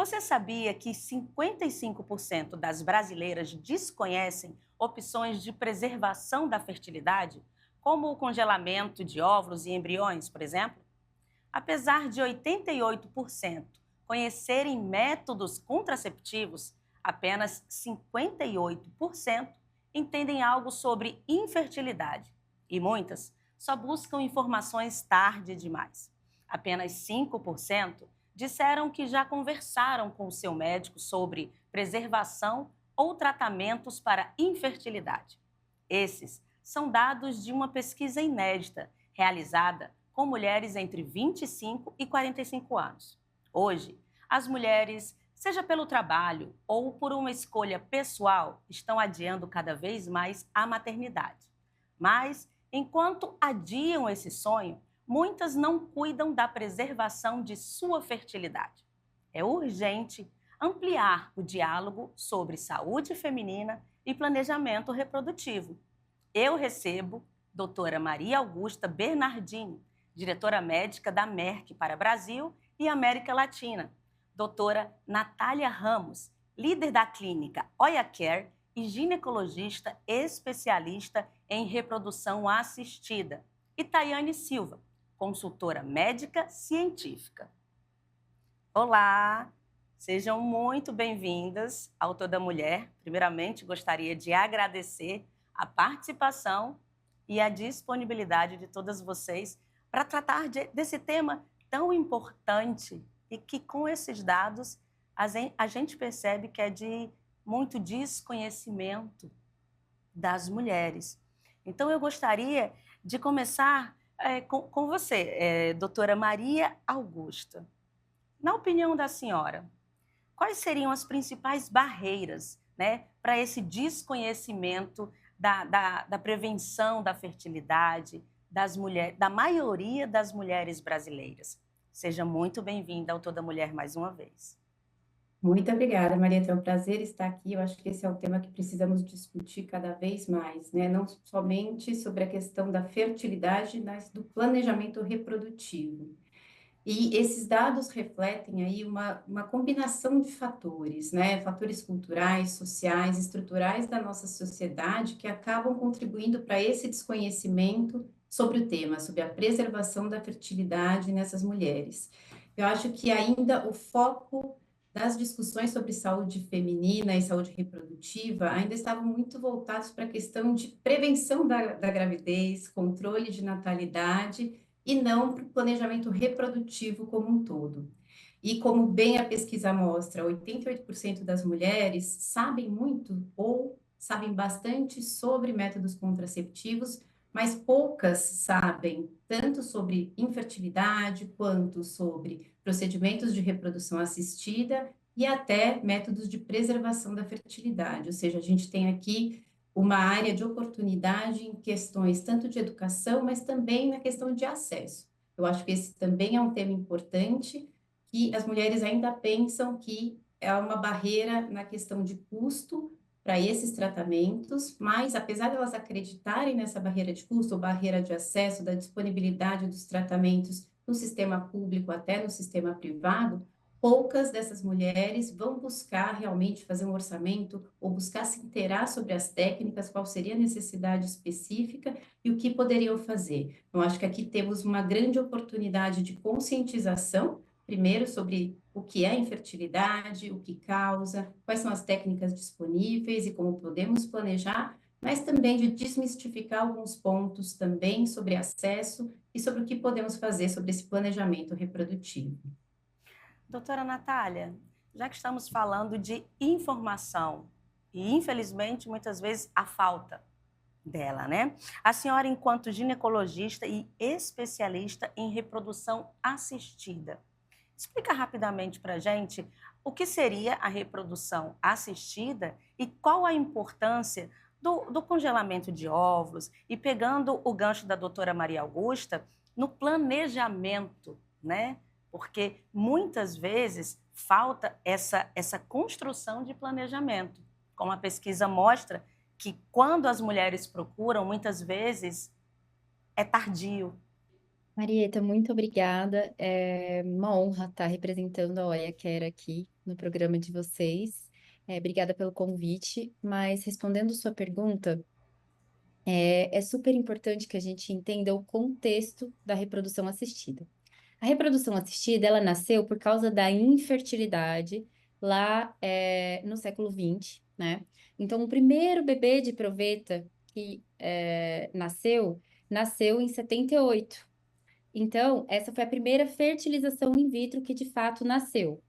Você sabia que 55% das brasileiras desconhecem opções de preservação da fertilidade, como o congelamento de óvulos e embriões, por exemplo? Apesar de 88% conhecerem métodos contraceptivos, apenas 58% entendem algo sobre infertilidade e muitas só buscam informações tarde demais. Apenas 5% disseram que já conversaram com o seu médico sobre preservação ou tratamentos para infertilidade. Esses são dados de uma pesquisa inédita realizada com mulheres entre 25 e 45 anos. Hoje, as mulheres, seja pelo trabalho ou por uma escolha pessoal, estão adiando cada vez mais a maternidade. Mas, enquanto adiam esse sonho, muitas não cuidam da preservação de sua fertilidade. É urgente ampliar o diálogo sobre saúde feminina e planejamento reprodutivo. Eu recebo doutora Maria Augusta Bernardini, diretora médica da Merck para Brasil e América Latina, doutora Natália Ramos, líder da clínica Oia Care e ginecologista especialista em reprodução assistida, e Tayane Silva, consultora médica científica. Olá, sejam muito bem-vindas ao Toda Mulher. Primeiramente, gostaria de agradecer a participação e a disponibilidade de todas vocês para tratar desse tema tão importante e que, com esses dados, a gente percebe que é de muito desconhecimento das mulheres. Então, eu gostaria de começar com você, doutora Maria Augusta. Na opinião da senhora, quais seriam as principais barreiras, né, para esse desconhecimento da prevenção da fertilidade da maioria das mulheres brasileiras? Seja muito bem-vinda ao Toda Mulher mais uma vez. Muito obrigada, Marieta. É um prazer estar aqui. Eu acho que esse é um tema que precisamos discutir cada vez mais, né? Não somente sobre a questão da fertilidade, mas do planejamento reprodutivo. E esses dados refletem aí uma combinação de fatores, né? Fatores culturais, sociais, estruturais da nossa sociedade que acabam contribuindo para esse desconhecimento sobre o tema, sobre a preservação da fertilidade nessas mulheres. Eu acho que ainda o foco das discussões sobre saúde feminina e saúde reprodutiva ainda estavam muito voltados para a questão de prevenção da gravidez, controle de natalidade e não para o planejamento reprodutivo como um todo. E como bem a pesquisa mostra, 88% das mulheres sabem muito ou sabem bastante sobre métodos contraceptivos, mas poucas sabem tanto sobre infertilidade quanto sobre procedimentos de reprodução assistida e até métodos de preservação da fertilidade. Ou seja, a gente tem aqui uma área de oportunidade em questões tanto de educação, mas também na questão de acesso. Eu acho que esse também é um tema importante, que as mulheres ainda pensam que é uma barreira na questão de custo para esses tratamentos, mas apesar de elas acreditarem nessa barreira de custo ou barreira de acesso, da disponibilidade dos tratamentos no sistema público até no sistema privado, poucas dessas mulheres vão buscar realmente fazer um orçamento ou buscar se inteirar sobre as técnicas, qual seria a necessidade específica e o que poderiam fazer. Eu acho que aqui temos uma grande oportunidade de conscientização, primeiro sobre o que é infertilidade, o que causa, quais são as técnicas disponíveis e como podemos planejar, mas também de desmistificar alguns pontos também sobre acesso e sobre o que podemos fazer sobre esse planejamento reprodutivo. Doutora Natália, já que estamos falando de informação, e infelizmente muitas vezes a falta dela, né? A senhora, enquanto ginecologista e especialista em reprodução assistida, explica rapidamente para a gente o que seria a reprodução assistida e qual a importância do congelamento de óvulos, e pegando o gancho da doutora Maria Augusta, no planejamento, né? Porque muitas vezes falta essa construção de planejamento. Como a pesquisa mostra, que quando as mulheres procuram, muitas vezes é tardio. Marieta, muito obrigada. É uma honra estar representando a Oia Care aqui no programa de vocês. Obrigada pelo convite, mas respondendo sua pergunta, é super importante que a gente entenda o contexto da reprodução assistida. A reprodução assistida, ela nasceu por causa da infertilidade lá no século XX, né? Então, o primeiro bebê de proveta que nasceu em 78. Então, essa foi a primeira fertilização in vitro que de fato nasceu.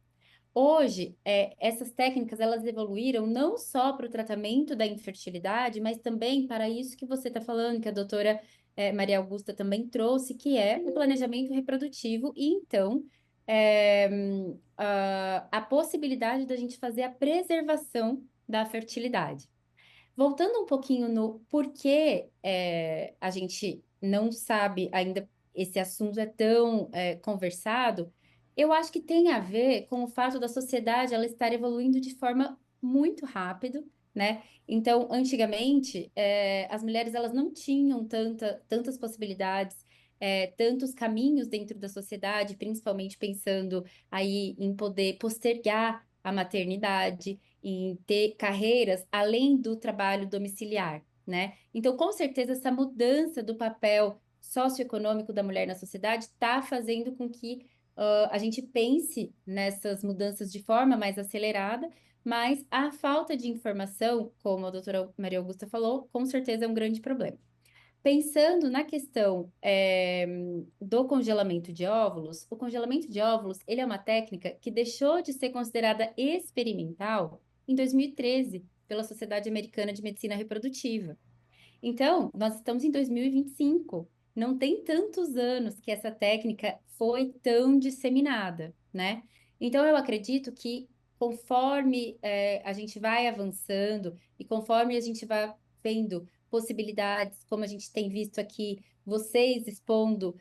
Hoje, essas técnicas elas evoluíram não só para o tratamento da infertilidade, mas também para isso que você está falando, que a doutora Maria Augusta também trouxe, que é o planejamento reprodutivo, e então a possibilidade da gente fazer a preservação da fertilidade. Voltando um pouquinho no porquê a gente não sabe ainda, esse assunto é tão conversado, eu acho que tem a ver com o fato da sociedade ela estar evoluindo de forma muito rápida, né? Então, antigamente, as mulheres elas não tinham tantas possibilidades, tantos caminhos dentro da sociedade, principalmente pensando aí em poder postergar a maternidade, em ter carreiras além do trabalho domiciliar, né? Então, com certeza, essa mudança do papel socioeconômico da mulher na sociedade está fazendo com que a gente pense nessas mudanças de forma mais acelerada, mas a falta de informação, como a doutora Maria Augusta falou, com certeza é um grande problema. Pensando na questão do congelamento de óvulos, o congelamento de óvulos ele é uma técnica que deixou de ser considerada experimental em 2013 pela Sociedade Americana de Medicina Reprodutiva. Então, nós estamos em 2025. Não tem tantos anos que essa técnica foi tão disseminada, né? Então, eu acredito que conforme a gente vai avançando e conforme a gente vai vendo possibilidades, como a gente tem visto aqui, vocês expondo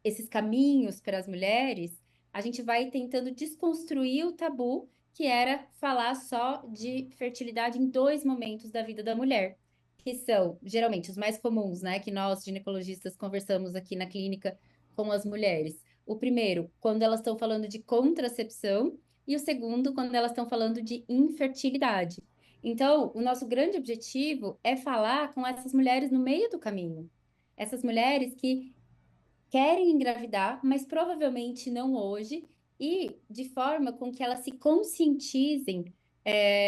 esses caminhos para as mulheres, a gente vai tentando desconstruir o tabu que era falar só de fertilidade em dois momentos da vida da mulher, que são geralmente os mais comuns, né, que nós ginecologistas conversamos aqui na clínica com as mulheres. O primeiro, quando elas estão falando de contracepção, e o segundo, quando elas estão falando de infertilidade. Então, o nosso grande objetivo é falar com essas mulheres no meio do caminho. Essas mulheres que querem engravidar, mas provavelmente não hoje, e de forma com que elas se conscientizem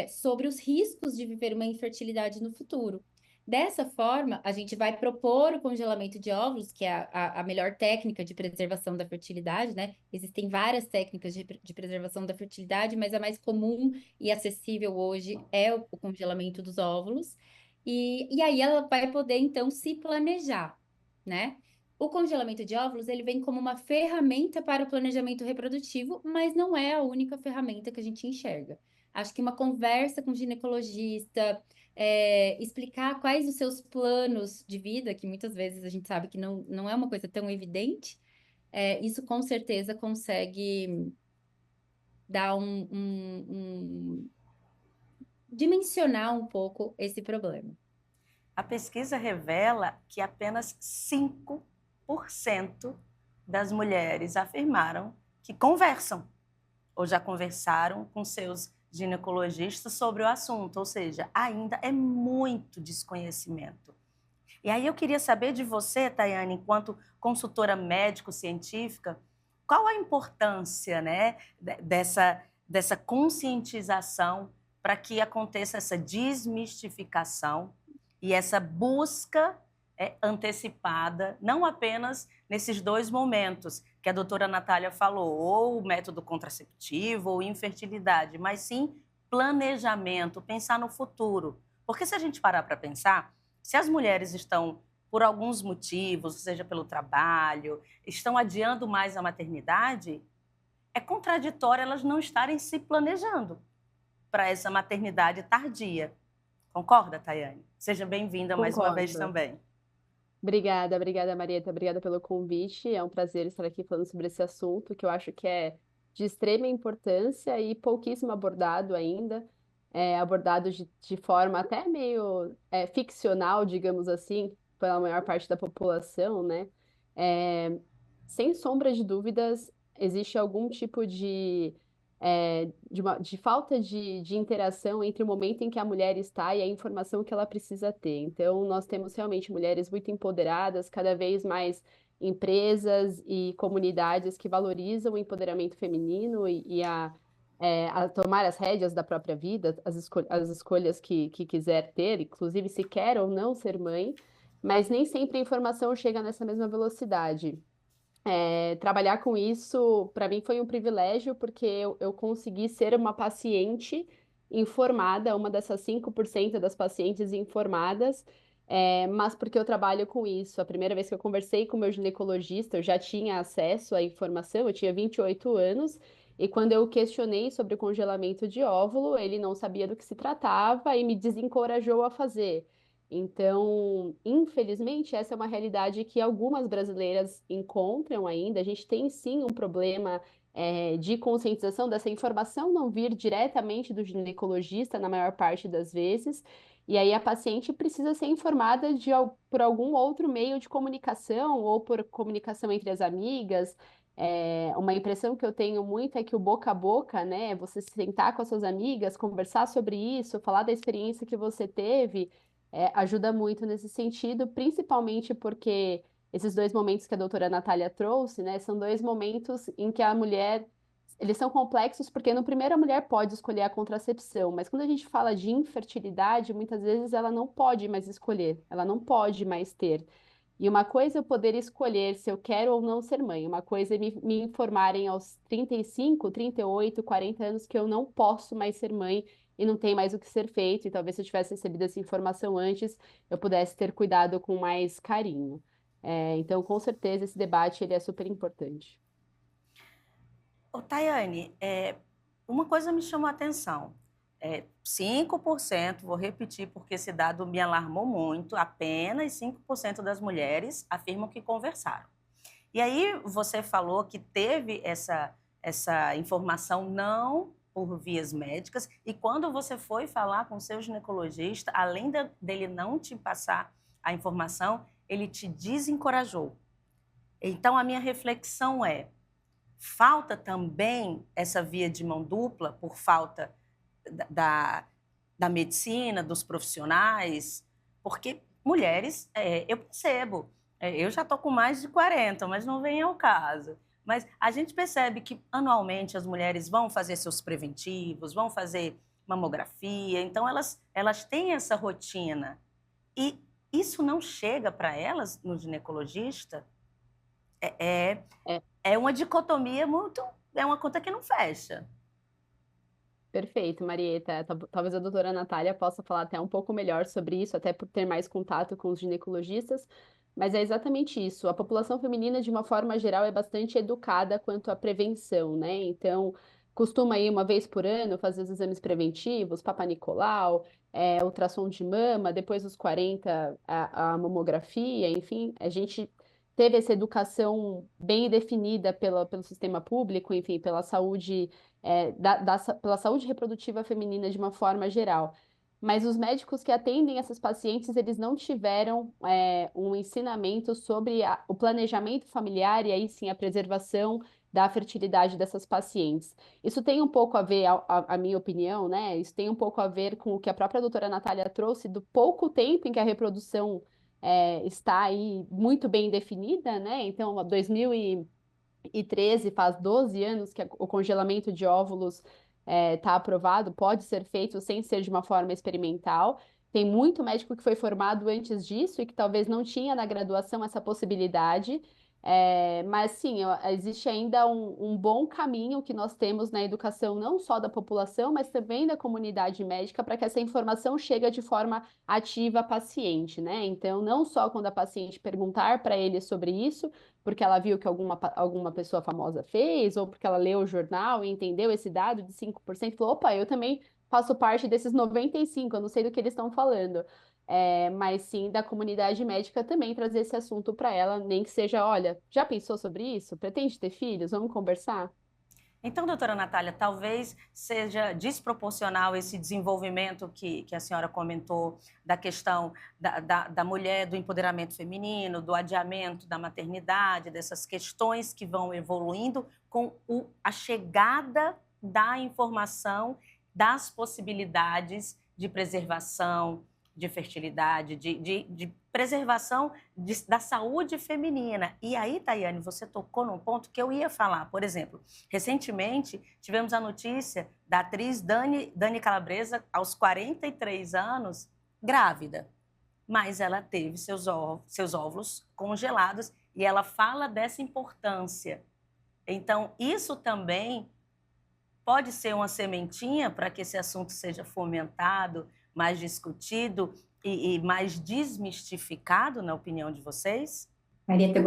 sobre os riscos de viver uma infertilidade no futuro. Dessa forma, a gente vai propor o congelamento de óvulos, que é a melhor técnica de preservação da fertilidade, né? Existem várias técnicas de preservação da fertilidade, mas a mais comum e acessível hoje é o congelamento dos óvulos. E aí ela vai poder, então, se planejar, né? O congelamento de óvulos, ele vem como uma ferramenta para o planejamento reprodutivo, mas não é a única ferramenta que a gente enxerga. Acho que uma conversa com o ginecologista, explicar quais os seus planos de vida, que muitas vezes a gente sabe que não é uma coisa tão evidente, isso com certeza consegue dar dimensionar um pouco esse problema. A pesquisa revela que apenas 5% das mulheres afirmaram que conversam ou já conversaram com seus ginecologistas sobre o assunto, ou seja, ainda é muito desconhecimento. E aí eu queria saber de você, Tayane, enquanto consultora médico-científica, qual a importância, né, dessa conscientização para que aconteça essa desmistificação e essa busca antecipada, não apenas nesses dois momentos que a doutora Natália falou, ou o método contraceptivo ou infertilidade, mas sim planejamento, pensar no futuro. Porque se a gente parar para pensar, se as mulheres estão, por alguns motivos, seja pelo trabalho, estão adiando mais a maternidade, é contraditório elas não estarem se planejando para essa maternidade tardia. Concorda, Tayane? Seja bem-vinda mais uma vez Concordo. também. Obrigada, obrigada, Marieta. Obrigada pelo convite. É um prazer estar aqui falando sobre esse assunto que eu acho que é de extrema importância e pouquíssimo abordado ainda. Abordado de forma até meio ficcional, digamos assim, pela maior parte da população, né? Sem sombra de dúvidas, existe algum tipo de falta de interação entre o momento em que a mulher está e a informação que ela precisa ter. Então, nós temos realmente mulheres muito empoderadas, cada vez mais empresas e comunidades que valorizam o empoderamento feminino a tomar as rédeas da própria vida, as escolhas que quiser ter, inclusive se quer ou não ser mãe, mas nem sempre a informação chega nessa mesma velocidade. Trabalhar com isso, para mim, foi um privilégio, porque eu consegui ser uma paciente informada, uma dessas 5% das pacientes informadas, mas porque eu trabalho com isso. A primeira vez que eu conversei com o meu ginecologista, eu já tinha acesso à informação, eu tinha 28 anos, e quando eu questionei sobre o congelamento de óvulo, ele não sabia do que se tratava e me desencorajou a fazer. Então, infelizmente, essa é uma realidade que algumas brasileiras encontram ainda. A gente tem sim um problema, de conscientização dessa informação não vir diretamente do ginecologista na maior parte das vezes. E aí a paciente precisa ser informada por algum outro meio de comunicação ou por comunicação entre as amigas. Uma impressão que eu tenho muito é que o boca a boca, né? Você se sentar com as suas amigas, conversar sobre isso, falar da experiência que você teve ajuda muito nesse sentido, principalmente porque esses dois momentos que a doutora Natália trouxe, né, são dois momentos em que a mulher, eles são complexos porque no primeiro a mulher pode escolher a contracepção, mas quando a gente fala de infertilidade, muitas vezes ela não pode mais escolher, ela não pode mais ter. E uma coisa é eu poder escolher se eu quero ou não ser mãe, uma coisa é me informarem aos 35, 38, 40 anos que eu não posso mais ser mãe e não tem mais o que ser feito, e talvez se eu tivesse recebido essa informação antes, eu pudesse ter cuidado com mais carinho. Então, com certeza, esse debate ele é super importante. Ô, Tayane, uma coisa me chamou a atenção. 5%, vou repetir porque esse dado me alarmou muito, apenas 5% das mulheres afirmam que conversaram. E aí você falou que teve essa informação não por vias médicas, e quando você foi falar com o seu ginecologista, além dele não te passar a informação, ele te desencorajou. Então, a minha reflexão falta também essa via de mão dupla por falta da medicina, dos profissionais, porque mulheres, eu percebo, eu já estou com mais de 40, mas não vem ao caso. Mas a gente percebe que anualmente as mulheres vão fazer seus preventivos, vão fazer mamografia, então elas têm essa rotina. E isso não chega para elas no ginecologista. É uma dicotomia muito. É uma conta que não fecha. Perfeito, Marieta. Talvez a doutora Natália possa falar até um pouco melhor sobre isso, até por ter mais contato com os ginecologistas, mas é exatamente isso. A população feminina, de uma forma geral, é bastante educada quanto à prevenção, né? Então, costuma ir uma vez por ano fazer os exames preventivos, Papa Nicolau, ultrassom de mama, depois dos 40, a mamografia, enfim, a gente teve essa educação bem definida pelo sistema público, enfim, pela saúde pela saúde reprodutiva feminina de uma forma geral. Mas os médicos que atendem essas pacientes, eles não tiveram um ensinamento sobre o planejamento familiar e aí sim a preservação da fertilidade dessas pacientes. Isso tem um pouco a ver, a minha opinião, né? Isso tem um pouco a ver com o que a própria doutora Natália trouxe do pouco tempo em que a reprodução está aí muito bem definida, né? Então, 2013, faz 12 anos que o congelamento de óvulos está aprovado, pode ser feito sem ser de uma forma experimental. Tem muito médico que foi formado antes disso e que talvez não tinha na graduação essa possibilidade. Mas sim, existe ainda um bom caminho que nós temos na educação, não só da população, mas também da comunidade médica, para que essa informação chegue de forma ativa à paciente, né? Então, não só quando a paciente perguntar para ele sobre isso, porque ela viu que alguma pessoa famosa fez, ou porque ela leu o jornal e entendeu esse dado de 5%, falou, opa, eu também faço parte desses 95%, eu não sei do que eles estão falando. Mas sim da comunidade médica também trazer esse assunto para ela, nem que seja, olha, já pensou sobre isso? Pretende ter filhos? Vamos conversar? Então, doutora Natália, talvez seja desproporcional esse desenvolvimento que a senhora comentou da questão da mulher, do empoderamento feminino, do adiamento da maternidade, dessas questões que vão evoluindo com a chegada da informação, das possibilidades de preservação, de fertilidade, de preservação da saúde feminina. E aí, Tayane, você tocou num ponto que eu ia falar. Por exemplo, recentemente tivemos a notícia da atriz Dani Calabresa, aos 43 anos, grávida. Mas ela teve seus óvulos congelados e ela fala dessa importância. Então, isso também pode ser uma sementinha para que esse assunto seja fomentado, mais discutido e mais desmistificado, na opinião de vocês? Marieta,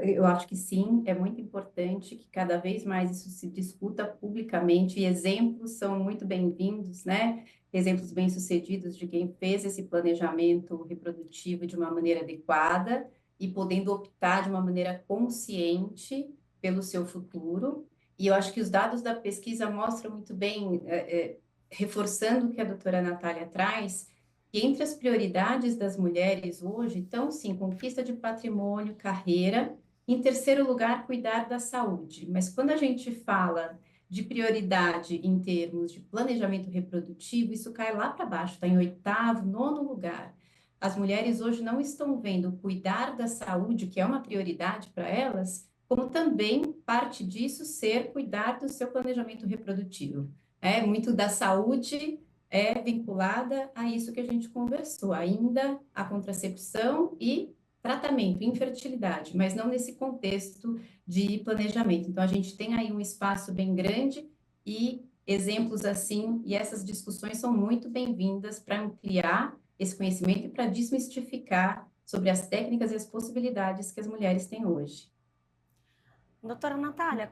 eu acho que sim, é muito importante que cada vez mais isso se discuta publicamente, e exemplos são muito bem-vindos, né? Exemplos bem-sucedidos de quem fez esse planejamento reprodutivo de uma maneira adequada e podendo optar de uma maneira consciente pelo seu futuro. E eu acho que os dados da pesquisa mostram muito bem, reforçando o que a doutora Natália traz, e entre as prioridades das mulheres hoje estão, sim, conquista de patrimônio, carreira. Em terceiro lugar, cuidar da saúde. Mas quando a gente fala de prioridade em termos de planejamento reprodutivo, isso cai lá para baixo, está em oitavo, nono lugar. As mulheres hoje não estão vendo cuidar da saúde, que é uma prioridade para elas, como também parte disso ser cuidar do seu planejamento reprodutivo. É muito da saúde é vinculada a isso que a gente conversou, ainda a contracepção e tratamento, infertilidade, mas não nesse contexto de planejamento. Então, a gente tem aí um espaço bem grande e exemplos assim, e essas discussões são muito bem-vindas para ampliar esse conhecimento e para desmistificar sobre as técnicas e as possibilidades que as mulheres têm hoje. Doutora Natália,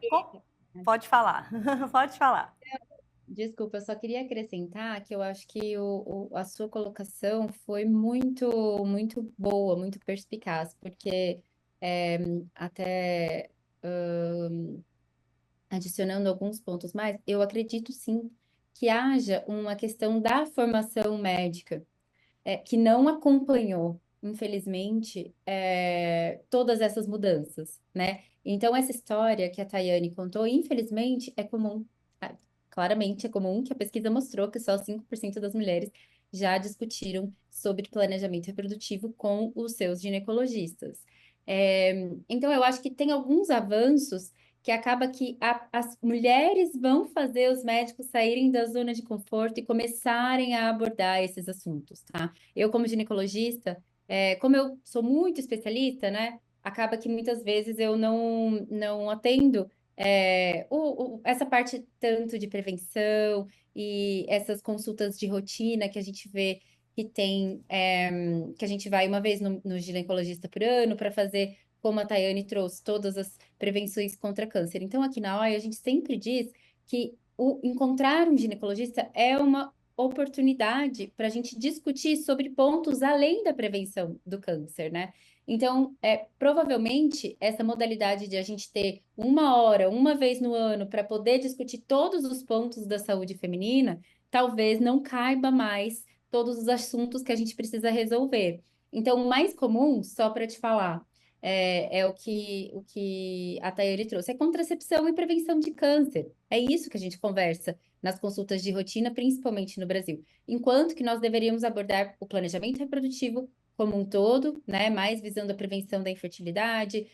pode falar, pode falar. Desculpa, eu só queria acrescentar que eu acho que a sua colocação foi muito, muito boa, muito perspicaz, porque até adicionando alguns pontos mais, eu acredito sim que haja uma questão da formação médica que não acompanhou, infelizmente, todas essas mudanças, né? Então, essa história que a Tayane contou, infelizmente, é comum. Ah, claramente é comum, que a pesquisa mostrou que só 5% das mulheres já discutiram sobre planejamento reprodutivo com os seus ginecologistas. Então, eu acho que tem alguns avanços que acaba que as mulheres vão fazer os médicos saírem da zona de conforto e começarem a abordar esses assuntos, tá? Eu, como ginecologista, como eu sou muito especialista, né? Acaba que muitas vezes eu não atendo essa parte tanto de prevenção e essas consultas de rotina que a gente vê que tem, que a gente vai uma vez no ginecologista por ano para fazer, como a Tayane trouxe, todas as prevenções contra câncer. Então, aqui na OI, a gente sempre diz que encontrar um ginecologista é uma oportunidade para a gente discutir sobre pontos além da prevenção do câncer, né? Então, provavelmente, essa modalidade de a gente ter uma hora, uma vez no ano, para poder discutir todos os pontos da saúde feminina, talvez não caiba mais todos os assuntos que a gente precisa resolver. Então, o mais comum, só para te falar, o que a Tayane trouxe, é contracepção e prevenção de câncer. É isso que a gente conversa nas consultas de rotina, principalmente no Brasil. Enquanto que nós deveríamos abordar o planejamento reprodutivo como um todo, né, mais visando a prevenção da infertilidade,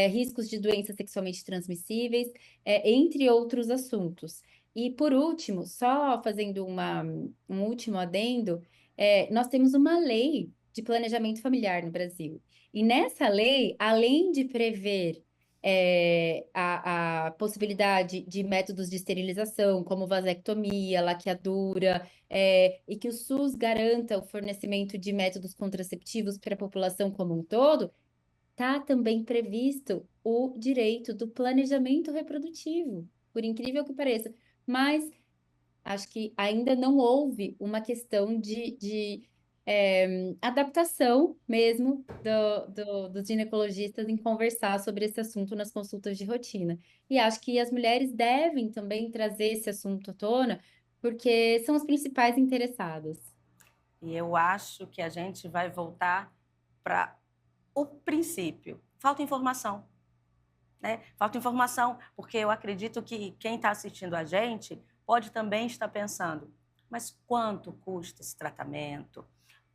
riscos de doenças sexualmente transmissíveis, entre outros assuntos. E, por último, só fazendo um último adendo, nós temos uma lei de planejamento familiar no Brasil. E nessa lei, além de prever a possibilidade de métodos de esterilização, como vasectomia, laqueadura, e que o SUS garanta o fornecimento de métodos contraceptivos para a população como um todo, está também previsto o direito do planejamento reprodutivo, por incrível que pareça. Mas acho que ainda não houve uma questão de adaptação mesmo dos ginecologistas em conversar sobre esse assunto nas consultas de rotina. E acho que as mulheres devem também trazer esse assunto à tona, porque são as principais interessadas. E eu acho que a gente vai voltar para o princípio. Falta informação, né? Falta informação, porque eu acredito que quem está assistindo a gente pode também estar pensando, mas quanto custa esse tratamento?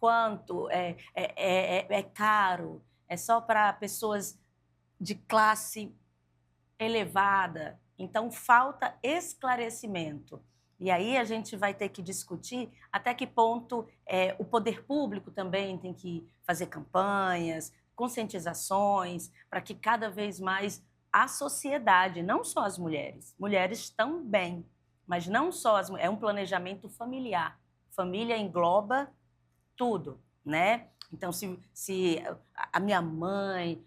Quanto é caro? É só para pessoas de classe elevada? Então, falta esclarecimento. E aí a gente vai ter que discutir até que ponto o poder público também tem que fazer campanhas, conscientizações, para que cada vez mais a sociedade, não só as mulheres também, mas não só é um planejamento familiar. Família engloba tudo, né? Então, se a minha mãe,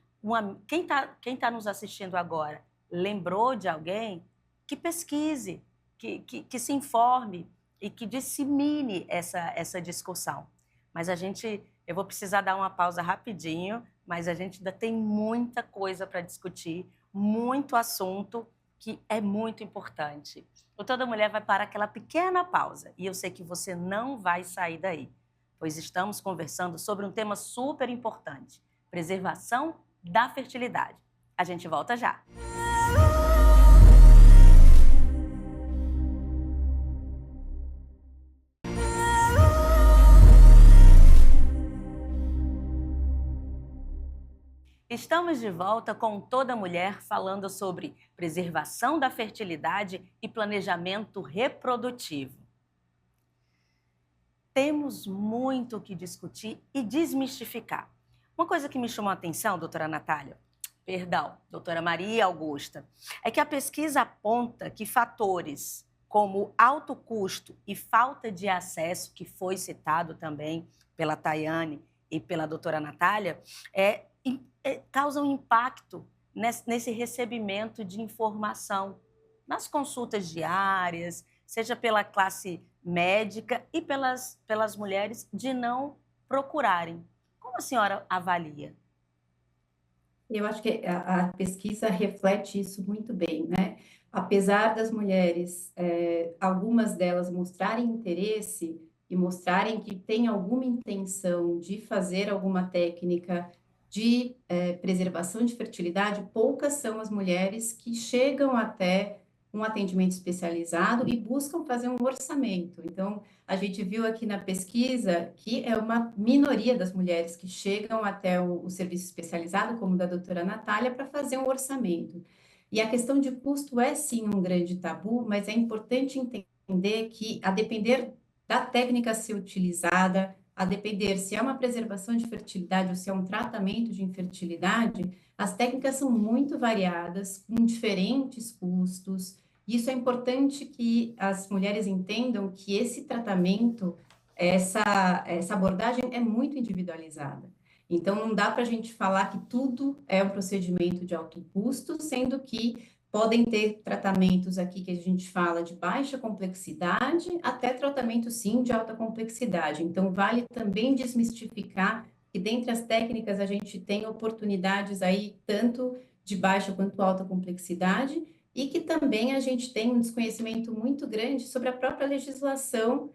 quem tá nos assistindo agora, lembrou de alguém, que pesquise, que se informe e que dissemine essa discussão. Mas eu vou precisar dar uma pausa rapidinho, mas a gente ainda tem muita coisa para discutir, muito assunto que é muito importante. O Toda Mulher vai para aquela pequena pausa e eu sei que você não vai sair daí, pois estamos conversando sobre um tema super importante, preservação da fertilidade. A gente volta já. Estamos de volta com Toda Mulher falando sobre preservação da fertilidade e planejamento reprodutivo. Temos muito o que discutir e desmistificar. Uma coisa que me chamou a atenção, doutora Maria Augusta, é que a pesquisa aponta que fatores como alto custo e falta de acesso, que foi citado também pela Tayane e pela doutora Natália, causam impacto nesse recebimento de informação nas consultas diárias, seja pela classe médica e pelas mulheres de não procurarem. Como a senhora avalia? Eu acho que a pesquisa reflete isso muito bem, né? Apesar das mulheres, algumas delas mostrarem interesse e mostrarem que têm alguma intenção de fazer alguma técnica de preservação de fertilidade, poucas são as mulheres que chegam até um atendimento especializado e buscam fazer um orçamento. Então, a gente viu aqui na pesquisa que é uma minoria das mulheres que chegam até o serviço especializado, como o da doutora Natália, para fazer um orçamento. E a questão de custo é sim um grande tabu, mas é importante entender que, a depender da técnica a ser utilizada, a depender se é uma preservação de fertilidade ou se é um tratamento de infertilidade, as técnicas são muito variadas, com diferentes custos. Isso é importante que as mulheres entendam que esse tratamento, essa abordagem é muito individualizada. Então, não dá para a gente falar que tudo é um procedimento de alto custo, sendo que podem ter tratamentos aqui que a gente fala de baixa complexidade, até tratamento, sim, de alta complexidade. Então, vale também desmistificar que, dentre as técnicas, a gente tem oportunidades aí, tanto de baixa quanto alta complexidade, e que também a gente tem um desconhecimento muito grande sobre a própria legislação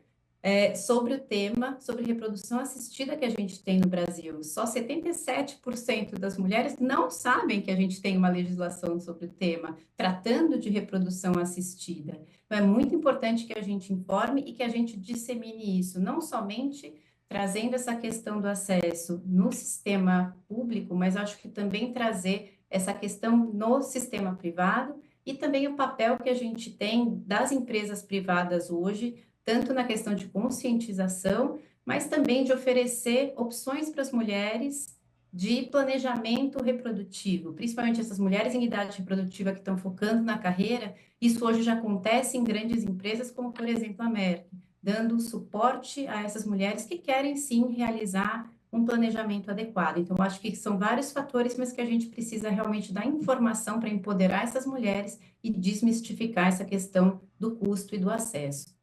sobre o tema, sobre reprodução assistida que a gente tem no Brasil. Só 77% das mulheres não sabem que a gente tem uma legislação sobre o tema, tratando de reprodução assistida. Então, é muito importante que a gente informe e que a gente dissemine isso, não somente trazendo essa questão do acesso no sistema público, mas acho que também trazer essa questão no sistema privado e também o papel que a gente tem das empresas privadas hoje, tanto na questão de conscientização, mas também de oferecer opções para as mulheres de planejamento reprodutivo, principalmente essas mulheres em idade reprodutiva que estão focando na carreira. Isso hoje já acontece em grandes empresas, como, por exemplo, a Merck, dando suporte a essas mulheres que querem, sim, realizar um planejamento adequado. Então, acho que são vários fatores, mas que a gente precisa realmente dar informação para empoderar essas mulheres e desmistificar essa questão do custo e do acesso.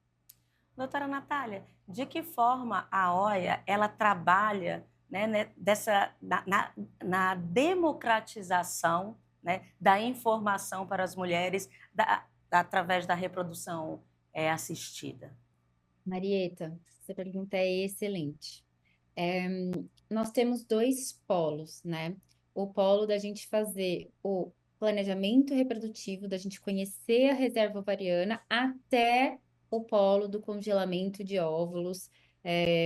Doutora Natália, de que forma a OIA ela trabalha, na democratização, né, da informação para as mulheres através da reprodução assistida? Marieta, essa pergunta é excelente. É, nós temos dois polos, né? O polo da gente fazer o planejamento reprodutivo, da gente conhecer a reserva ovariana, até o polo do congelamento de óvulos,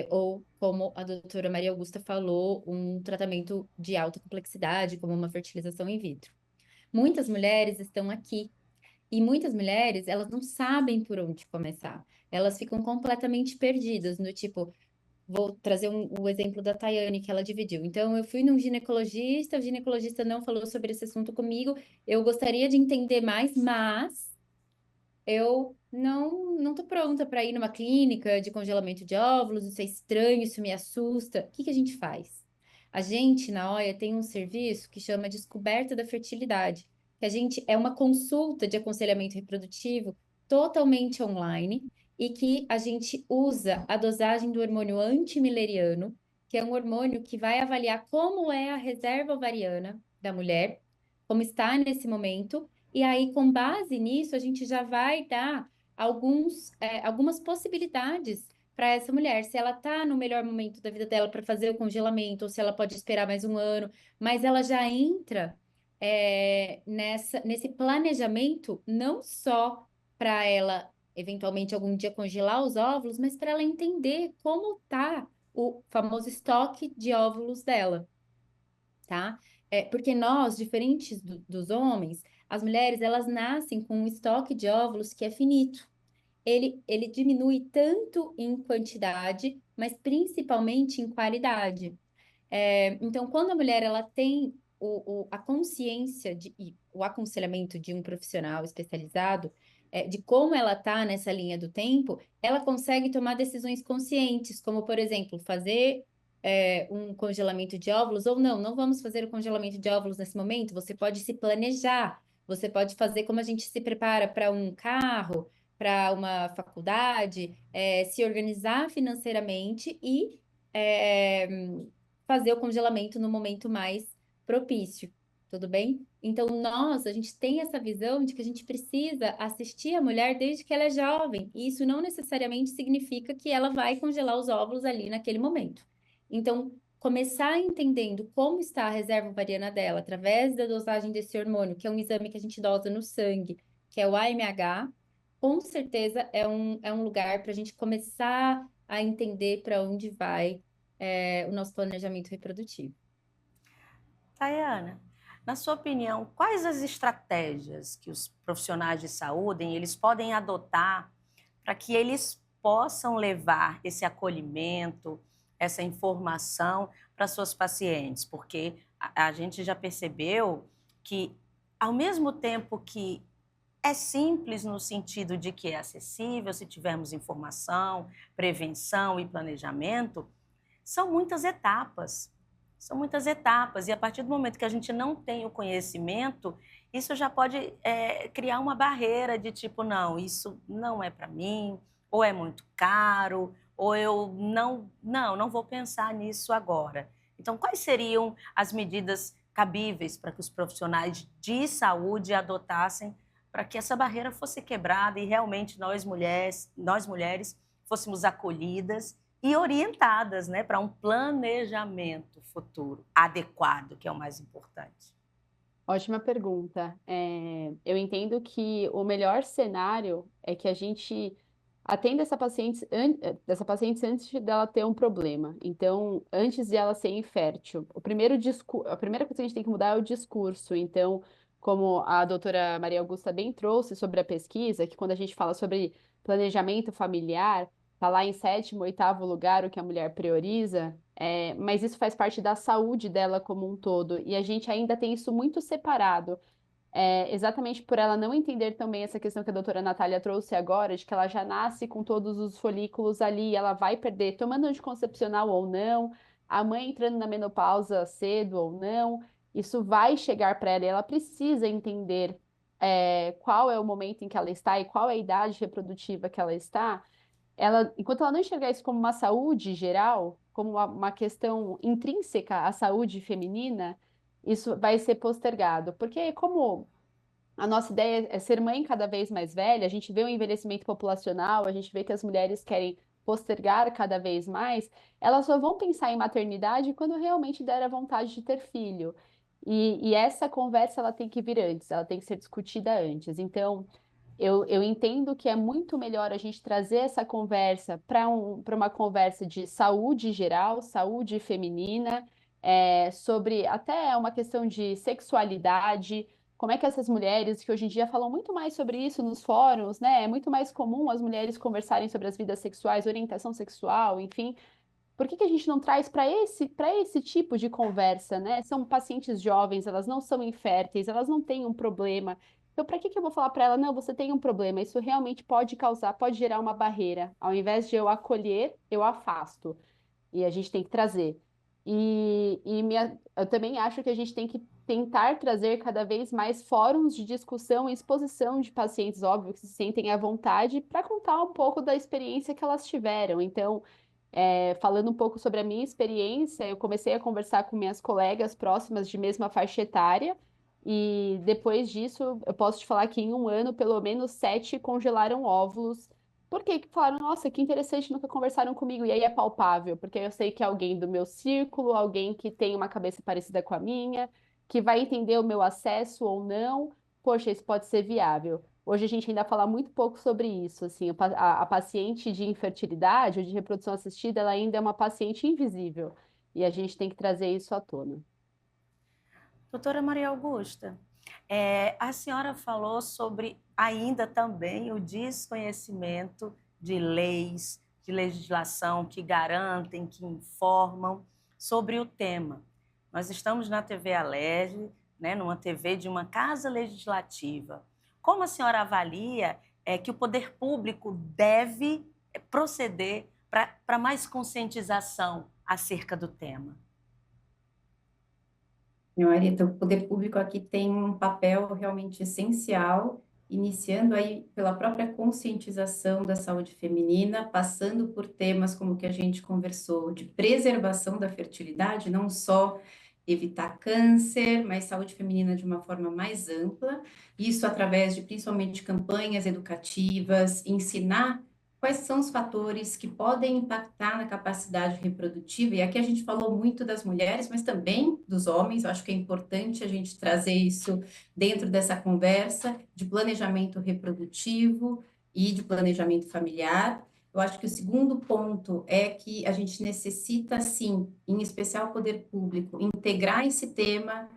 ou, como a doutora Maria Augusta falou, um tratamento de alta complexidade, como uma fertilização in vitro. Muitas mulheres estão aqui. E muitas mulheres, elas não sabem por onde começar. Elas ficam completamente perdidas, no tipo, vou trazer o exemplo da Tayane, que ela dividiu. Então, eu fui num ginecologista, o ginecologista não falou sobre esse assunto comigo, eu gostaria de entender mais, mas eu não tô pronta para ir numa clínica de congelamento de óvulos, isso é estranho, isso me assusta. O que que a gente faz? A gente, na OIA, tem um serviço que chama Descoberta da Fertilidade, que a gente é uma consulta de aconselhamento reprodutivo totalmente online e que a gente usa a dosagem do hormônio antimileriano, que é um hormônio que vai avaliar como é a reserva ovariana da mulher, como está nesse momento, e aí, com base nisso, a gente já vai dar algumas possibilidades para essa mulher. Se ela está no melhor momento da vida dela para fazer o congelamento, ou se ela pode esperar mais um ano, mas ela já entra nesse planejamento, não só para ela, eventualmente, algum dia congelar os óvulos, mas para ela entender como está o famoso estoque de óvulos dela, tá? Porque nós, diferentes dos homens, as mulheres, elas nascem com um estoque de óvulos que é finito. Ele diminui tanto em quantidade, mas principalmente em qualidade. Então, quando a mulher ela tem a consciência e o aconselhamento de um profissional especializado, de como ela está nessa linha do tempo, ela consegue tomar decisões conscientes, como, por exemplo, fazer um congelamento de óvulos, ou não vamos fazer o congelamento de óvulos nesse momento, você pode se planejar, você pode fazer como a gente se prepara para um carro, para uma faculdade, se organizar financeiramente e é, fazer o congelamento no momento mais propício, tudo bem? Então, a gente tem essa visão de que a gente precisa assistir a mulher desde que ela é jovem, e isso não necessariamente significa que ela vai congelar os óvulos ali naquele momento. Então, começar entendendo como está a reserva ovariana dela, através da dosagem desse hormônio, que é um exame que a gente dosa no sangue, que é o AMH, com certeza é um lugar para a gente começar a entender para onde vai o nosso planejamento reprodutivo. Tayana, na sua opinião, quais as estratégias que os profissionais de saúde eles podem adotar para que eles possam levar esse acolhimento, essa informação para suas pacientes? Porque a gente já percebeu que, ao mesmo tempo que é simples no sentido de que é acessível, se tivermos informação, prevenção e planejamento, são muitas etapas. São muitas etapas, e a partir do momento que a gente não tem o conhecimento, isso já pode criar uma barreira de tipo, não, isso não é para mim, ou é muito caro, ou eu não vou pensar nisso agora. Então, quais seriam as medidas cabíveis para que os profissionais de saúde adotassem para que essa barreira fosse quebrada e realmente nós mulheres fôssemos acolhidas e orientadas, né, para um planejamento futuro adequado, que é o mais importante? Ótima pergunta. Eu entendo que o melhor cenário é que a gente atenda essa paciente antes dela ter um problema. Então, antes de ela ser infértil, a primeira coisa que a gente tem que mudar é o discurso. Então, como a doutora Maria Augusta bem trouxe sobre a pesquisa, que quando a gente fala sobre planejamento familiar, está lá em sétimo, oitavo lugar o que a mulher prioriza, mas isso faz parte da saúde dela como um todo, e a gente ainda tem isso muito separado. Exatamente por ela não entender também essa questão que a doutora Natália trouxe agora, de que ela já nasce com todos os folículos ali, ela vai perder, tomando anticoncepcional ou não, a mãe entrando na menopausa cedo ou não, isso vai chegar para ela e ela precisa entender qual é o momento em que ela está e qual é a idade reprodutiva que ela está, enquanto ela não enxergar isso como uma saúde geral, como uma questão intrínseca à saúde feminina, isso vai ser postergado. Porque como a nossa ideia é ser mãe cada vez mais velha, a gente vê o envelhecimento populacional, a gente vê que as mulheres querem postergar cada vez mais, elas só vão pensar em maternidade quando realmente der a vontade de ter filho. E essa conversa ela tem que vir antes, ela tem que ser discutida antes. Então, eu entendo que é muito melhor a gente trazer essa conversa para uma conversa de saúde geral, saúde feminina, sobre até uma questão de sexualidade, como é que essas mulheres, que hoje em dia falam muito mais sobre isso nos fóruns, né? É muito mais comum as mulheres conversarem sobre as vidas sexuais, orientação sexual, enfim. Por que a gente não traz para esse tipo de conversa, né? São pacientes jovens, elas não são inférteis, elas não têm um problema. Então, para que eu vou falar para ela, não, você tem um problema? Isso realmente pode causar, pode gerar uma barreira. Ao invés de eu acolher, eu afasto. E a gente tem que trazer. Eu também acho que a gente tem que tentar trazer cada vez mais fóruns de discussão e exposição de pacientes, óbvio, que se sentem à vontade, para contar um pouco da experiência que elas tiveram. Então, falando um pouco sobre a minha experiência, eu comecei a conversar com minhas colegas próximas de mesma faixa etária, e depois disso, eu posso te falar que em um ano, pelo menos 7 congelaram óvulos, porque falaram, nossa, que interessante, nunca conversaram comigo, e aí é palpável, porque eu sei que é alguém do meu círculo, alguém que tem uma cabeça parecida com a minha, que vai entender o meu acesso ou não, poxa, isso pode ser viável. Hoje a gente ainda fala muito pouco sobre isso, assim, a paciente de infertilidade ou de reprodução assistida, ela ainda é uma paciente invisível, e a gente tem que trazer isso à tona. Doutora Maria Augusta, a senhora falou sobre ainda também o desconhecimento de leis, de legislação que garantem, que informam sobre o tema. Nós estamos na TV Alerj, né, numa TV de uma casa legislativa. Como a senhora avalia que o poder público deve proceder para mais conscientização acerca do tema? Meu marido, o poder público aqui tem um papel realmente essencial, iniciando aí pela própria conscientização da saúde feminina, passando por temas como o que a gente conversou, de preservação da fertilidade, não só evitar câncer, mas saúde feminina de uma forma mais ampla, isso através de principalmente campanhas educativas, ensinar quais são os fatores que podem impactar na capacidade reprodutiva? E aqui a gente falou muito das mulheres, mas também dos homens. Eu acho que é importante a gente trazer isso dentro dessa conversa de planejamento reprodutivo e de planejamento familiar. Eu acho que o segundo ponto é que a gente necessita, sim, em especial o poder público, integrar esse tema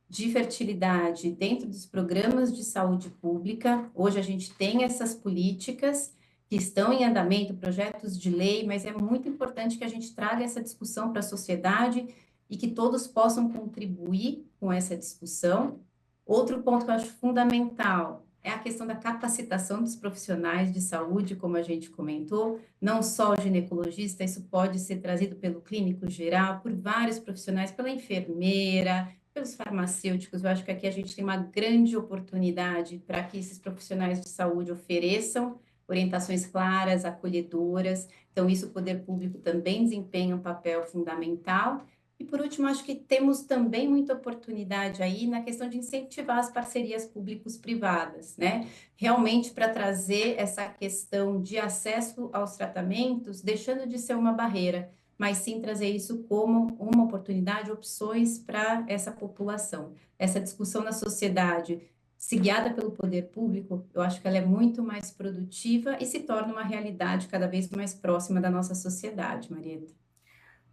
de fertilidade dentro dos programas de saúde pública. Hoje a gente tem essas políticas que estão em andamento, projetos de lei, mas é muito importante que a gente traga essa discussão para a sociedade e que todos possam contribuir com essa discussão. Outro ponto que eu acho fundamental é a questão da capacitação dos profissionais de saúde, como a gente comentou, não só o ginecologista, isso pode ser trazido pelo clínico geral, por vários profissionais, pela enfermeira, pelos farmacêuticos. Eu acho que aqui a gente tem uma grande oportunidade para que esses profissionais de saúde ofereçam orientações claras, acolhedoras. Então, isso o poder público também desempenha um papel fundamental. E, por último, acho que temos também muita oportunidade aí na questão de incentivar as parcerias públicos-privadas, né? Realmente para trazer essa questão de acesso aos tratamentos, deixando de ser uma barreira, mas sim trazer isso como uma oportunidade, opções para essa população. Essa discussão na sociedade, se guiada pelo poder público, eu acho que ela é muito mais produtiva e se torna uma realidade cada vez mais próxima da nossa sociedade, Marieta.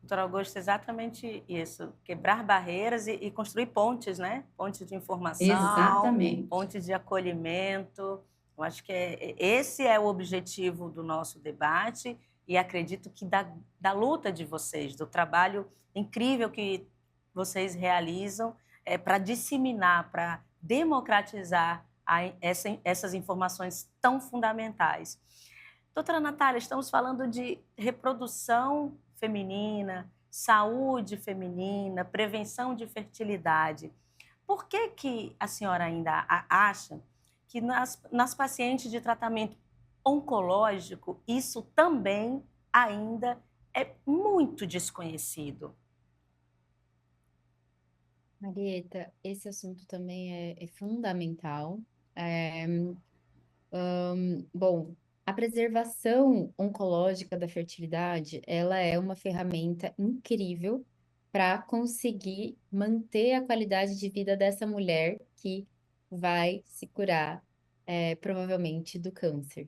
Doutor Augusto, exatamente isso, quebrar barreiras e construir pontes, né? Pontes de informação, Exatamente. pontes de acolhimento. Eu acho que esse é o objetivo do nosso debate e acredito que da luta de vocês, do trabalho incrível que vocês realizam para disseminar, para democratizar essas informações tão fundamentais. Doutora Natália, estamos falando de reprodução feminina, saúde feminina, prevenção de fertilidade. Por que a senhora ainda acha que nas pacientes de tratamento oncológico, isso também ainda é muito desconhecido. Marieta, esse assunto também é fundamental. Bom, a preservação oncológica da fertilidade, ela é uma ferramenta incrível para conseguir manter a qualidade de vida dessa mulher que vai se curar, provavelmente, do câncer.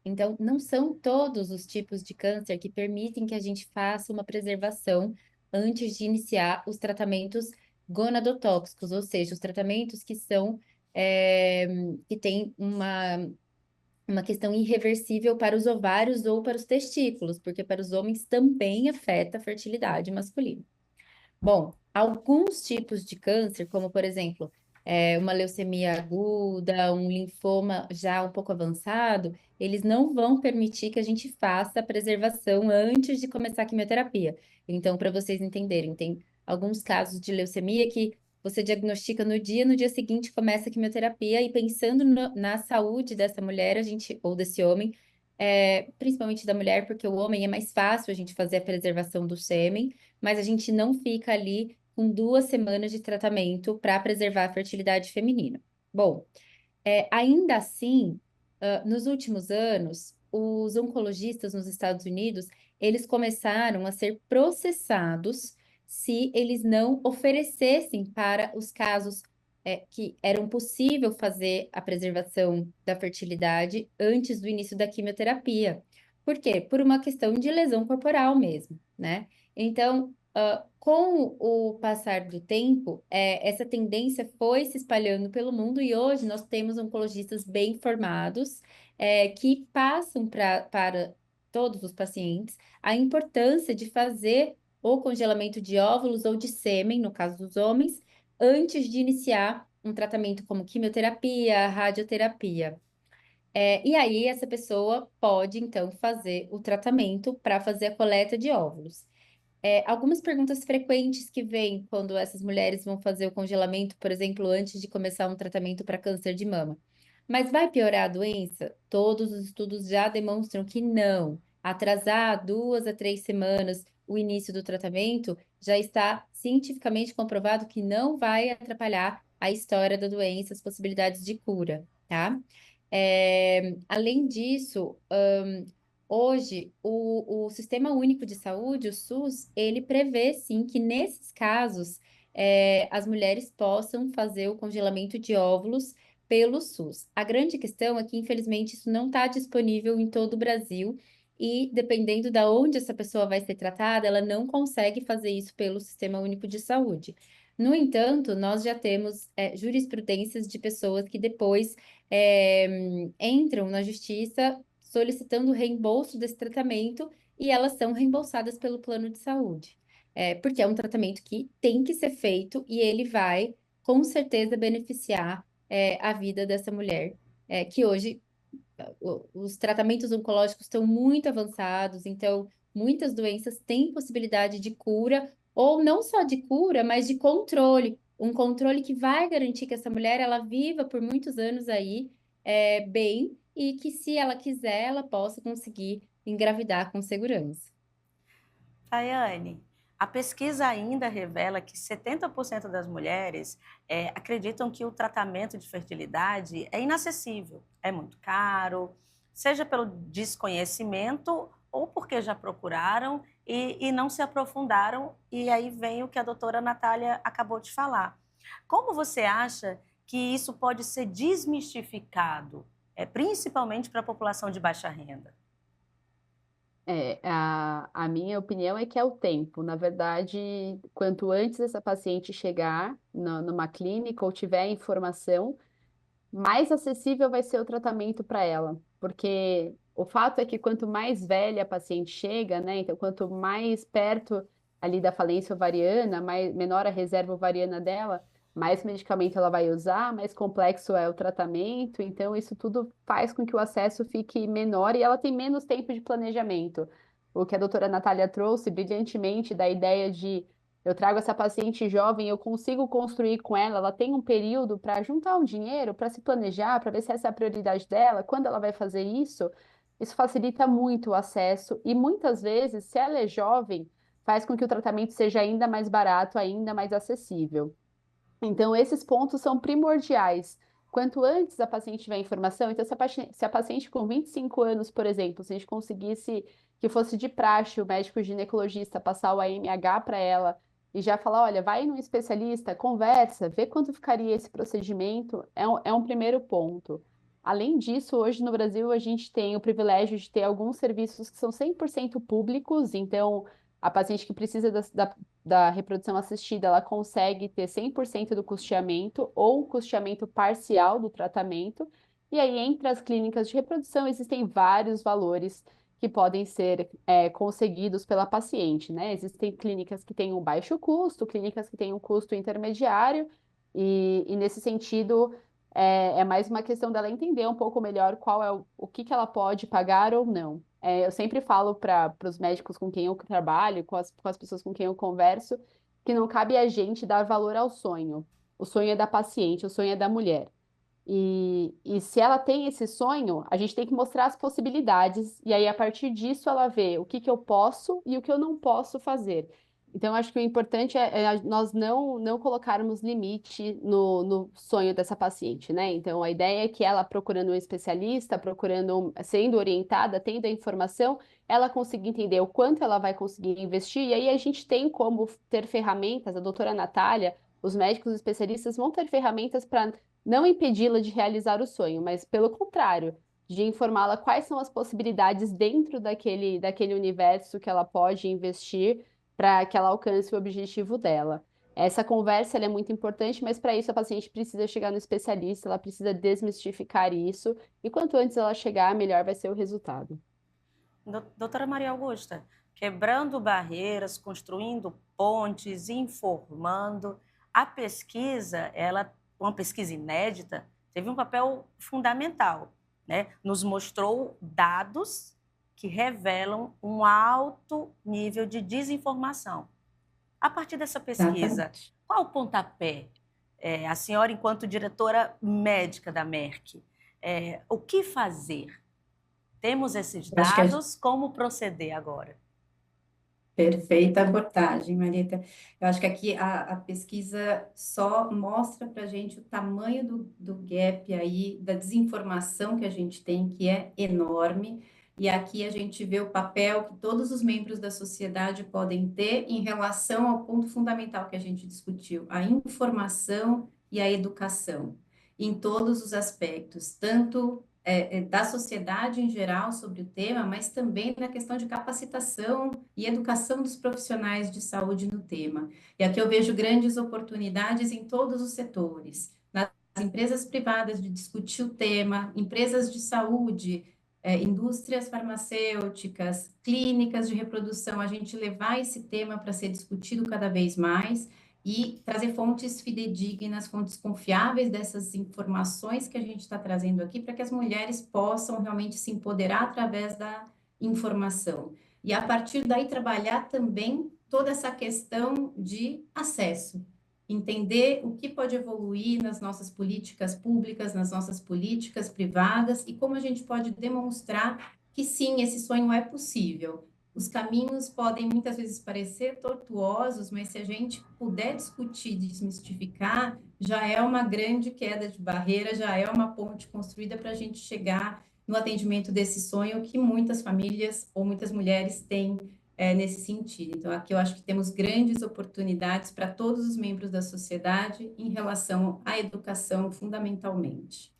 Então, não são todos os tipos de câncer que permitem que a gente faça uma preservação antes de iniciar os tratamentos gonadotóxicos, ou seja, os tratamentos que são, que têm uma questão irreversível para os ovários ou para os testículos, porque para os homens também afeta a fertilidade masculina. Bom, alguns tipos de câncer, como por exemplo, uma leucemia aguda, um linfoma já um pouco avançado, eles não vão permitir que a gente faça a preservação antes de começar a quimioterapia. Então, para vocês entenderem, tem alguns casos de leucemia que você diagnostica no dia seguinte começa a quimioterapia, e pensando na saúde dessa mulher, ou desse homem, principalmente da mulher, porque o homem é mais fácil a gente fazer a preservação do sêmen, mas a gente não fica ali com 2 semanas de tratamento para preservar a fertilidade feminina. Bom, ainda assim, nos últimos anos, os oncologistas nos Estados Unidos, eles começaram a ser processados se eles não oferecessem para os casos que eram possível fazer a preservação da fertilidade antes do início da quimioterapia. Por quê? Por uma questão de lesão corporal mesmo, né? Então, com o passar do tempo, essa tendência foi se espalhando pelo mundo, e hoje nós temos oncologistas bem formados, que passam para todos os pacientes a importância de fazer o congelamento de óvulos ou de sêmen, no caso dos homens, antes de iniciar um tratamento como quimioterapia, radioterapia. E aí, essa pessoa pode, então, fazer o tratamento para fazer a coleta de óvulos. Algumas perguntas frequentes que vêm quando essas mulheres vão fazer o congelamento, por exemplo, antes de começar um tratamento para câncer de mama. Mas vai piorar a doença? Todos os estudos já demonstram que não. Atrasar 2 a 3 semanas o início do tratamento já está cientificamente comprovado que não vai atrapalhar a história da doença, as possibilidades de cura, tá? Além disso, hoje, o Sistema Único de Saúde, o SUS, ele prevê, sim, que nesses casos, as mulheres possam fazer o congelamento de óvulos pelo SUS. A grande questão é que, infelizmente, isso não está disponível em todo o Brasil, e dependendo de onde essa pessoa vai ser tratada, ela não consegue fazer isso pelo Sistema Único de Saúde. No entanto, nós já temos jurisprudências de pessoas que depois entram na justiça solicitando o reembolso desse tratamento, e elas são reembolsadas pelo plano de saúde. Porque é um tratamento que tem que ser feito, e ele vai, com certeza, beneficiar a vida dessa mulher, que hoje os tratamentos oncológicos estão muito avançados, então muitas doenças têm possibilidade de cura, ou não só de cura, mas de controle. Um controle que vai garantir que essa mulher ela viva por muitos anos aí, bem, e que, se ela quiser, ela possa conseguir engravidar com segurança. Tayane, a pesquisa ainda revela que 70% das mulheres acreditam que o tratamento de fertilidade é inacessível, é muito caro, seja pelo desconhecimento ou porque já procuraram e não se aprofundaram, e aí vem o que a doutora Natália acabou de falar. Como você acha que isso pode ser desmistificado, principalmente para a população de baixa renda? A minha opinião é que é o tempo. Na verdade, quanto antes essa paciente chegar numa clínica ou tiver informação, mais acessível vai ser o tratamento para ela. Porque o fato é que quanto mais velha a paciente chega, né? Então, quanto mais perto ali da falência ovariana, menor a reserva ovariana dela, mais medicamento ela vai usar, mais complexo é o tratamento. Então, isso tudo faz com que o acesso fique menor e ela tem menos tempo de planejamento. O que a doutora Natália trouxe brilhantemente da ideia de eu trago essa paciente jovem, eu consigo construir com ela, ela tem um período para juntar um dinheiro, para se planejar, para ver se essa é a prioridade dela, quando ela vai fazer isso, isso facilita muito o acesso e muitas vezes, se ela é jovem, faz com que o tratamento seja ainda mais barato, ainda mais acessível. Então, esses pontos são primordiais. Quanto antes a paciente tiver informação, então, se a paciente com 25 anos, por exemplo, se a gente conseguisse que fosse de praxe o médico ginecologista passar o AMH para ela e já falar: olha, vai num especialista, conversa, vê quanto ficaria esse procedimento, é um primeiro ponto. Além disso, hoje no Brasil, a gente tem o privilégio de ter alguns serviços que são 100% públicos, então a paciente que precisa da reprodução assistida, ela consegue ter 100% do custeamento ou custeamento parcial do tratamento. E aí, entre as clínicas de reprodução, existem vários valores que podem ser conseguidos pela paciente, né? Existem clínicas que têm um baixo custo, clínicas que têm um custo intermediário, e nesse sentido, é mais uma questão dela entender um pouco melhor qual é o que ela pode pagar ou não. Eu sempre falo para os médicos com quem eu trabalho, com as pessoas com quem eu converso, que não cabe a gente dar valor ao sonho. O sonho é da paciente, o sonho é da mulher. E se ela tem esse sonho, a gente tem que mostrar as possibilidades, e aí a partir disso ela vê o que que eu posso e o que eu não posso fazer. Então, eu acho que o importante é nós não colocarmos limite no sonho dessa paciente, né? Então, a ideia é que ela procurando um especialista, sendo orientada, tendo a informação, ela consiga entender o quanto ela vai conseguir investir, e aí a gente tem como ter ferramentas, a doutora Natália, os médicos especialistas vão ter ferramentas para não impedi-la de realizar o sonho, mas pelo contrário, de informá-la quais são as possibilidades dentro daquele universo que ela pode investir para que ela alcance o objetivo dela. Essa conversa ela é muito importante, mas para isso a paciente precisa chegar no especialista, ela precisa desmistificar isso, e quanto antes ela chegar, melhor vai ser o resultado. Doutora Maria Augusta, quebrando barreiras, construindo pontes, informando, a pesquisa, uma pesquisa inédita, teve um papel fundamental, né? Nos mostrou dados que revelam um alto nível de desinformação. A partir dessa pesquisa, Exatamente. qual o pontapé? A senhora, enquanto diretora médica da Merck, o que fazer? Temos esses Eu acho que dados, como proceder agora? Perfeita abordagem, Marita. Eu acho que aqui a pesquisa só mostra para a gente o tamanho do gap aí, da desinformação que a gente tem, que é enorme. E aqui a gente vê o papel que todos os membros da sociedade podem ter em relação ao ponto fundamental que a gente discutiu, a informação e a educação, em todos os aspectos, tanto da sociedade em geral sobre o tema, mas também na questão de capacitação e educação dos profissionais de saúde no tema. E aqui eu vejo grandes oportunidades em todos os setores, nas empresas privadas de discutir o tema, empresas de saúde, indústrias farmacêuticas, clínicas de reprodução, a gente levar esse tema para ser discutido cada vez mais e trazer fontes fidedignas, fontes confiáveis dessas informações que a gente está trazendo aqui, para que as mulheres possam realmente se empoderar através da informação. E a partir daí trabalhar também toda essa questão de acesso, entender o que pode evoluir nas nossas políticas públicas, nas nossas políticas privadas e como a gente pode demonstrar que sim, esse sonho é possível. Os caminhos podem muitas vezes parecer tortuosos, mas se a gente puder discutir, desmistificar, já é uma grande queda de barreira, já é uma ponte construída para a gente chegar no atendimento desse sonho que muitas famílias ou muitas mulheres têm nesse sentido. Então, aqui eu acho que temos grandes oportunidades para todos os membros da sociedade em relação à educação, fundamentalmente.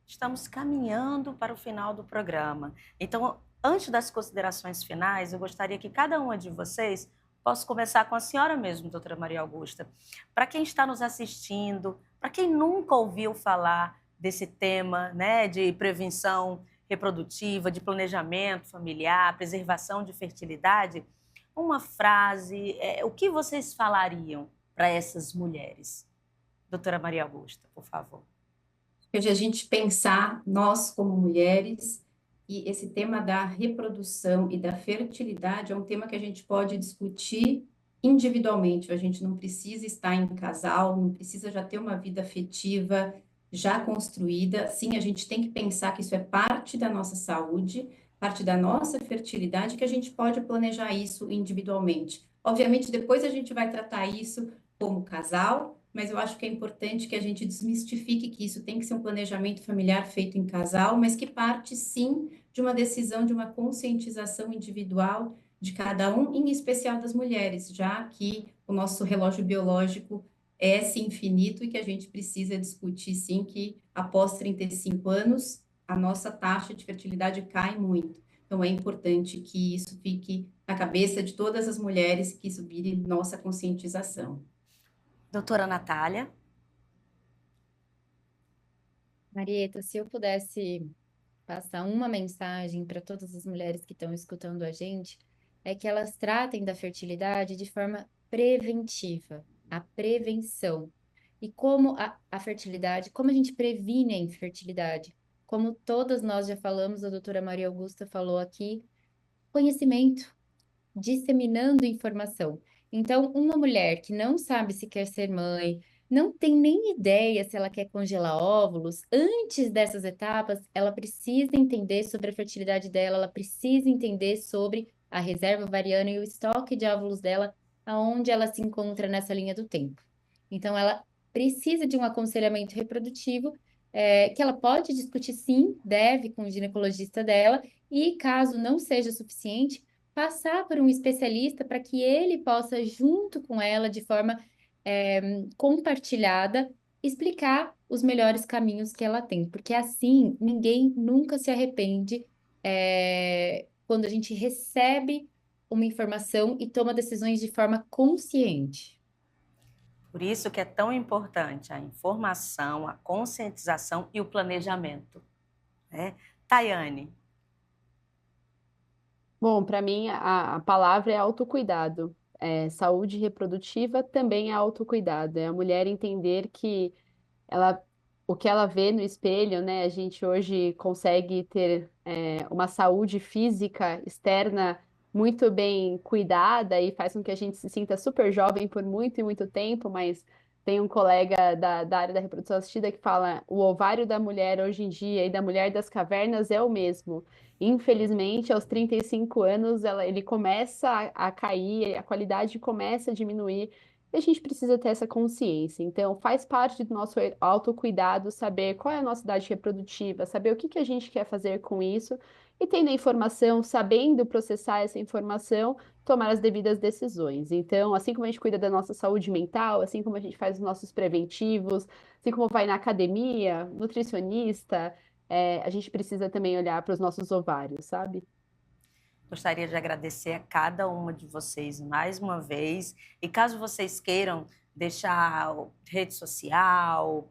Estamos caminhando para o final do programa. Então, antes das considerações finais, eu gostaria que cada uma de vocês, posso começar com a senhora mesmo, doutora Maria Augusta, para quem está nos assistindo, para quem nunca ouviu falar desse tema, né, de prevenção reprodutiva, de planejamento familiar, preservação de fertilidade, uma frase, o que vocês falariam para essas mulheres? Doutora Maria Augusta, por favor. Hoje a gente pensar, nós como mulheres, e esse tema da reprodução e da fertilidade é um tema que a gente pode discutir individualmente. A gente não precisa estar em casal, não precisa já ter uma vida afetiva já construída. Sim, a gente tem que pensar que isso é parte da nossa saúde, parte da nossa fertilidade, que a gente pode planejar isso individualmente. Obviamente, depois a gente vai tratar isso como casal, mas eu acho que é importante que a gente desmistifique que isso tem que ser um planejamento familiar feito em casal, mas que parte, sim, de uma decisão, de uma conscientização individual de cada um, em especial das mulheres, já que o nosso relógio biológico é sim infinito e que a gente precisa discutir, sim, que após 35 anos, a nossa taxa de fertilidade cai muito. Então, é importante que isso fique na cabeça de todas as mulheres, que isso vire nossa conscientização. Doutora Natália? Marieta, se eu pudesse passar uma mensagem para todas as mulheres que estão escutando a gente, é que elas tratem da fertilidade de forma preventiva, a prevenção. E como a fertilidade, como a gente previne a infertilidade? Como todas nós já falamos, a doutora Maria Augusta falou aqui, conhecimento, disseminando informação. Então, uma mulher que não sabe se quer ser mãe, não tem nem ideia se ela quer congelar óvulos, antes dessas etapas, ela precisa entender sobre a fertilidade dela, ela precisa entender sobre a reserva ovariana e o estoque de óvulos dela, aonde ela se encontra nessa linha do tempo. Então, ela precisa de um aconselhamento reprodutivo, que ela pode discutir sim, deve com o ginecologista dela, e caso não seja suficiente, passar por um especialista para que ele possa, junto com ela, de forma compartilhada, explicar os melhores caminhos que ela tem, porque assim ninguém nunca se arrepende quando a gente recebe uma informação e toma decisões de forma consciente. Por isso que é tão importante a informação, a conscientização e o planejamento, né? Tayane? Bom, para mim a palavra é autocuidado. Saúde reprodutiva também é autocuidado. É a mulher entender que ela, o que ela vê no espelho, né? A gente hoje consegue ter uma saúde física externa muito bem cuidada e faz com que a gente se sinta super jovem por muito e muito tempo, mas tem um colega da área da reprodução assistida que fala o ovário da mulher hoje em dia e da mulher das cavernas é o mesmo. Infelizmente, aos 35 anos, ele começa a cair, a qualidade começa a diminuir. E a gente precisa ter essa consciência. Então, faz parte do nosso autocuidado saber qual é a nossa idade reprodutiva, saber o que a gente quer fazer com isso e tendo a informação, sabendo processar essa informação, tomar as devidas decisões. Então, assim como a gente cuida da nossa saúde mental, assim como a gente faz os nossos preventivos, assim como vai na academia, nutricionista, a gente precisa também olhar para os nossos ovários, sabe? Gostaria de agradecer a cada uma de vocês mais uma vez. E caso vocês queiram deixar rede social,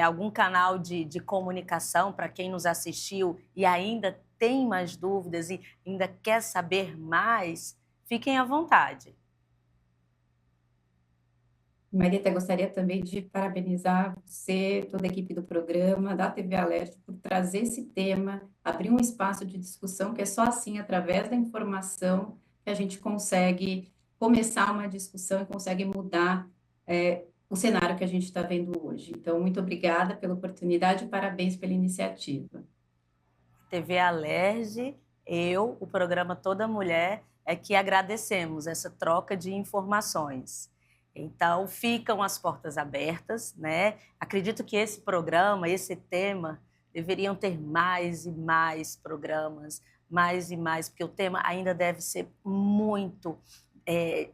algum canal de comunicação para quem nos assistiu e ainda tem mais dúvidas e ainda quer saber mais, fiquem à vontade. Marieta, gostaria também de parabenizar você, toda a equipe do programa, da TV Alerj, por trazer esse tema, abrir um espaço de discussão, que é só assim, através da informação, que a gente consegue começar uma discussão e consegue mudar o cenário que a gente está vendo hoje. Então, muito obrigada pela oportunidade e parabéns pela iniciativa. TV Alerj, o programa Toda Mulher, é que agradecemos essa troca de informações. Então, ficam as portas abertas, né? Acredito que esse programa, esse tema, deveriam ter mais e mais programas, mais e mais, porque o tema ainda deve ser muito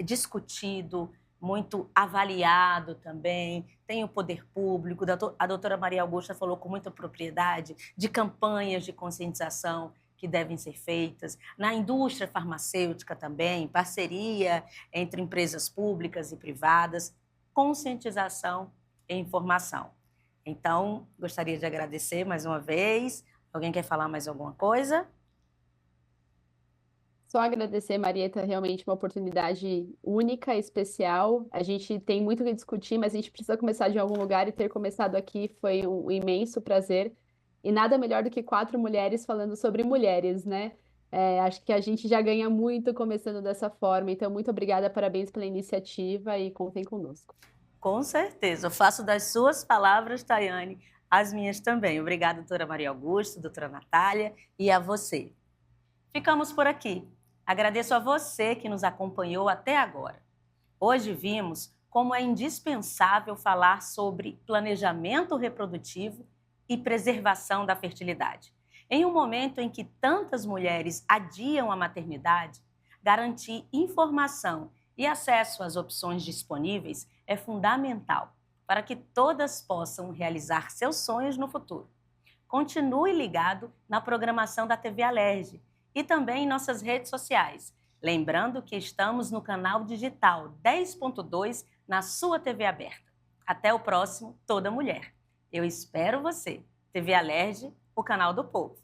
discutido, muito avaliado também. Tem o poder público, a doutora Maria Augusta falou com muita propriedade de campanhas de conscientização que devem ser feitas, na indústria farmacêutica também, parceria entre empresas públicas e privadas, conscientização e informação. Então, gostaria de agradecer mais uma vez. Alguém quer falar mais alguma coisa? Só agradecer, Marieta, realmente uma oportunidade única, especial. A gente tem muito o que discutir, mas a gente precisa começar de algum lugar e ter começado aqui foi um imenso prazer. E nada melhor do que 4 mulheres falando sobre mulheres, né? Acho que a gente já ganha muito começando dessa forma. Então, muito obrigada, parabéns pela iniciativa e contem conosco. Com certeza. Eu faço das suas palavras, Tayane, as minhas também. Obrigada, doutora Maria Augusta, doutora Natália, e a você. Ficamos por aqui. Agradeço a você que nos acompanhou até agora. Hoje vimos como é indispensável falar sobre planejamento reprodutivo e preservação da fertilidade. Em um momento em que tantas mulheres adiam a maternidade, garantir informação e acesso às opções disponíveis é fundamental para que todas possam realizar seus sonhos no futuro. Continue ligado na programação da TV Alerj e também em nossas redes sociais. Lembrando que estamos no canal digital 10.2 na sua TV aberta. Até o próximo Toda Mulher. Eu espero você. TV Alerj, o canal do povo.